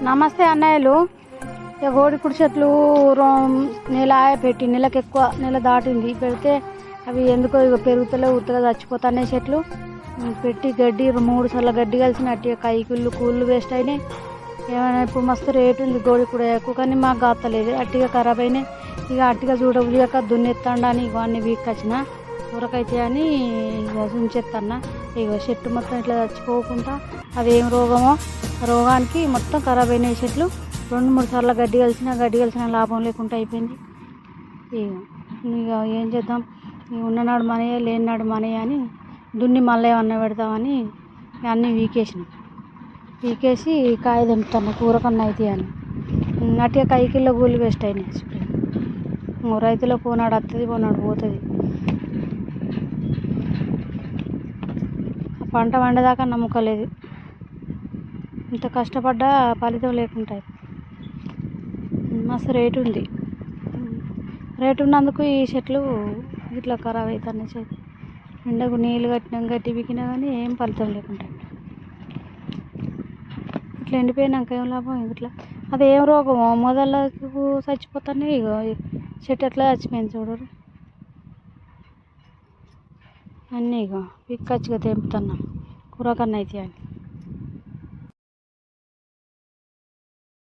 నమస్తే అన్నయ్యలు. ఇక కోడికుడి చెట్లు నెల పెట్టి నెల దాటింది పెడితే అవి ఎందుకో ఇక పెరుగుతలే ఉత్తగా చచ్చిపోతాయి చెట్లు. పెట్టి గడ్డి 3 సార్లు గడ్డి కలిసినట్టు కైకుళ్ళు కూళ్ళు వేస్ట్ అయినాయి. ఏమైనా ఇప్పుడు మస్తు రేటు ఉంది కోడికుడి ఎక్కువ, కానీ మాకు గాతలేదు, అట్టిగా ఖరాబ్ అయినాయి. ఇక అట్టిగా చూడబులిగాక దున్నెత్తండని ఇవన్నీ వీక్కొచ్చిన ఊరకైతే అని ఇక ఉంచేస్తాన్న. ఇక చెట్టు మొత్తం ఇట్లా చచ్చిపోకుండా అది ఏం రోగమో రోగానికి మొత్తం ఖరాబ్ అయినాయి చెట్లు. 2-3 సార్లు గడ్డి కలిసిన లాభం లేకుండా అయిపోయింది. ఇక ఏం చేద్దాం, ఉన్ననాడు మనయే లేనినాడు మనయే అని దున్ని మళ్ళీ ఏమన్నా పెడతామని అన్నీ వీకేసి కాయ తెంపుతాను కూరకన్నా అయితే అని. అట్టిగా కైకిల్లో కూలి వేస్ట్ అయినాయి. రైతులో పోనాడు వస్తుంది, పోనాడు పోతుంది. పంట వండేదాకా నమ్మకలేదు, ఇంత కష్టపడ్డా ఫలితం లేకుండా మస్తు రేటు ఉంది. రేటు ఉన్నందుకు ఈ చెట్లు ఇట్లా ఖరాబ్ అవుతున్నాయి. చెట్లు ఎండకు నీళ్ళు కట్టినాం, గట్టి బికినా కానీ ఏం ఫలితం లేకుండా ఇట్లా ఎండిపోయినాక ఏం లాభం. ఇట్లా అదేం రోగమో మొదలకు చచ్చిపోతున్నాయి. ఇగో చెట్టు ఎట్లా చచ్చిపోయింది చూడరు. అన్నీ ఇగో పిక్కచ్చిగా తెంపుతున్నాం కూరకన్నా అయితే అని.